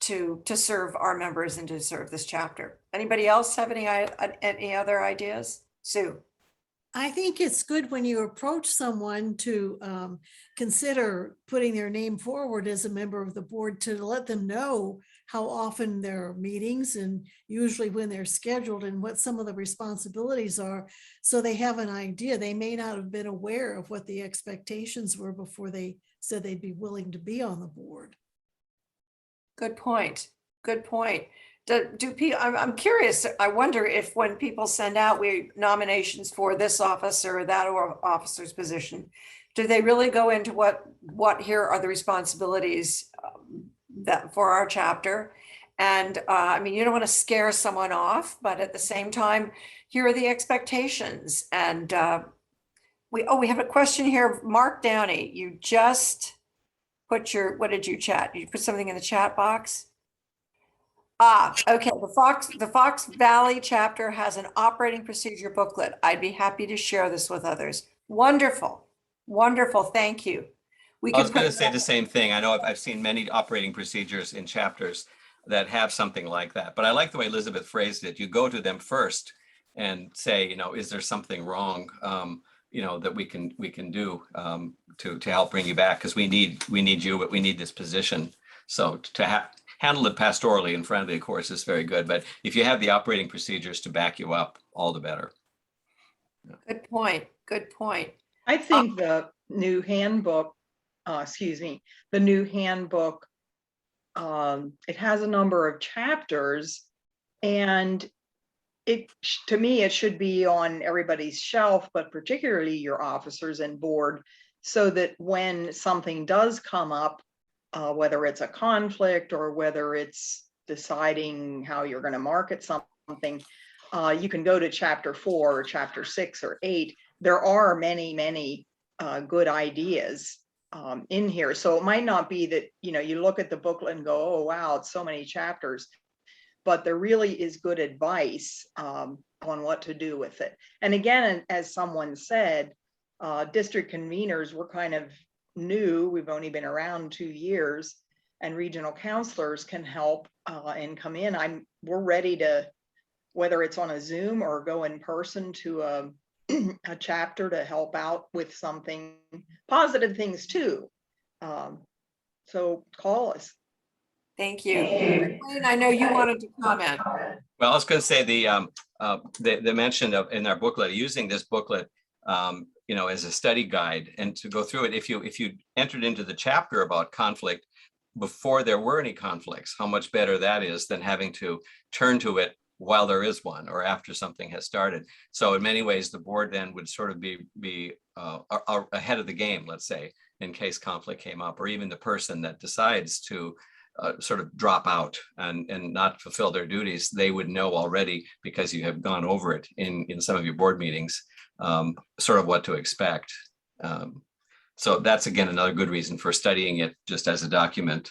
to serve our members and to serve this chapter. Anybody else have any other ideas? Sue? I think it's good when you approach someone to consider putting their name forward as a member of the board, to let them know how often there are meetings and usually when they're scheduled and what some of the responsibilities are, so they have an idea. They may not have been aware of what the expectations were before they said they'd be willing to be on the board. Good point. Good point. I'm curious. I wonder if when people send out nominations for this officer or that officer's position, do they really go into what here are the responsibilities that for our chapter? And I mean, you don't want to scare someone off, but at the same time, here are the expectations. And we have a question here. Mark Downey, you just put what did you chat? You put something in the chat box? Okay. The Fox Valley chapter has an operating procedure booklet. I'd be happy to share this with others. Wonderful. Wonderful. Thank you. I was going to say the same thing. I know I've seen many operating procedures in chapters that have something like that, but I like the way Elizabeth phrased it. You go to them first and say, is there something wrong? that we can do to help bring you back, because we need you, but we need this position. So to handle it pastorally and friendly, of course, is very good. But if you have the operating procedures to back you up, all the better. Good point. Good point. I think the new handbook, the new handbook, it has a number of chapters, and to me, it should be on everybody's shelf, but particularly your officers and board, so that when something does come up, whether it's a conflict or whether it's deciding how you're going to market something, you can go to chapter 4 or chapter 6 or 8. There are many good ideas in here. So it might not be that, you look at the booklet and go, oh, wow, it's so many chapters, but there really is good advice on what to do with it. And again, as someone said, district conveners were kind of new. We've only been around 2 years, and regional counselors can help and come in. We're ready to, whether it's on a Zoom or go in person to a chapter, to help out with something, positive things too. So call us. Thank you. Wayne, I know you wanted to comment. Well, I was going to say the mention of in our booklet, using this booklet, as a study guide, and to go through it. If you entered into the chapter about conflict before there were any conflicts, how much better that is than having to turn to it while there is one or after something has started. So in many ways, the board then would sort of be ahead of the game, let's say, in case conflict came up, or even the person that decides to sort of drop out and not fulfill their duties, they would know already, because you have gone over it in some of your board meetings, sort of what to expect. So that's, again, another good reason for studying it just as a document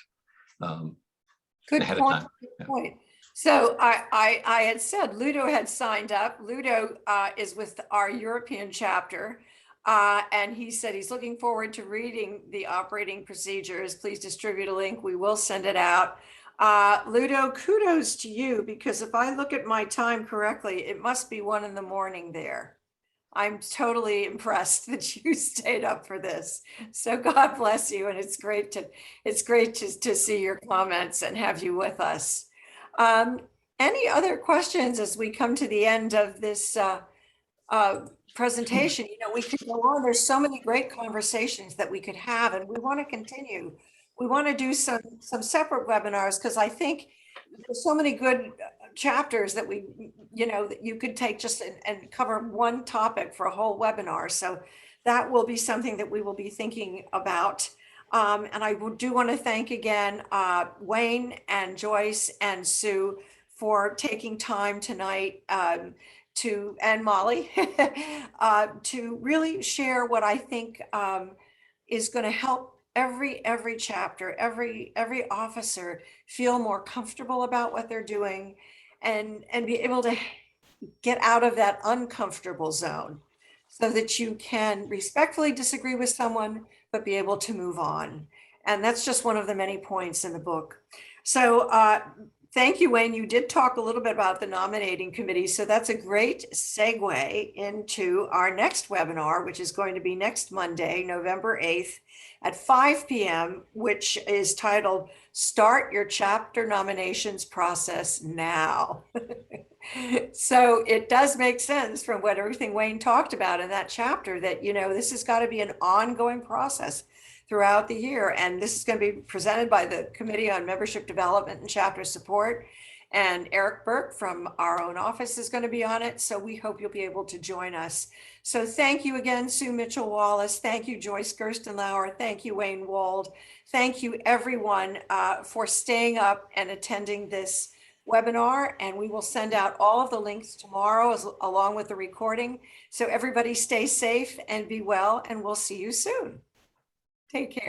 Good ahead point. of time. Good point. So I had said Ludo had signed up. Ludo is with our European chapter. And he said he's looking forward to reading the operating procedures. Please distribute a link. We will send it out. Ludo, kudos to you, because if I look at my time correctly, it must be 1 a.m. there. I'm totally impressed that you stayed up for this. So God bless you. And it's great to see your comments and have you with us. Any other questions as we come to the end of this presentation? We could go on. There's so many great conversations that we could have, and we want to continue. We want to do some separate webinars, because I think there's so many good chapters that that you could take just and cover one topic for a whole webinar. So that will be something that we will be thinking about. And I do want to thank again Wayne and Joyce and Sue for taking time tonight and Molly to really share what I think is going to help every chapter, every officer feel more comfortable about what they're doing, and be able to get out of that uncomfortable zone, so that you can respectfully disagree with someone, but be able to move on. And that's just one of the many points in the book. So thank you, Wayne. You did talk a little bit about the nominating committee. So that's a great segue into our next webinar, which is going to be next Monday, November 8th at 5 p.m., which is titled Start Your Chapter Nominations Process Now. So it does make sense from what everything Wayne talked about in that chapter, that, this has got to be an ongoing process throughout the year. And this is going to be presented by the Committee on Membership Development and Chapter Support. And Eric Burke from our own office is going to be on it. So we hope you'll be able to join us. So thank you again, Sue Mitchell-Wallace. Thank you, Joyce Gerstenlauer. Thank you, Wayne Wold. Thank you, everyone, for staying up and attending this webinar. And we will send out all of the links tomorrow along with the recording. So everybody stay safe and be well, and we'll see you soon. Take care.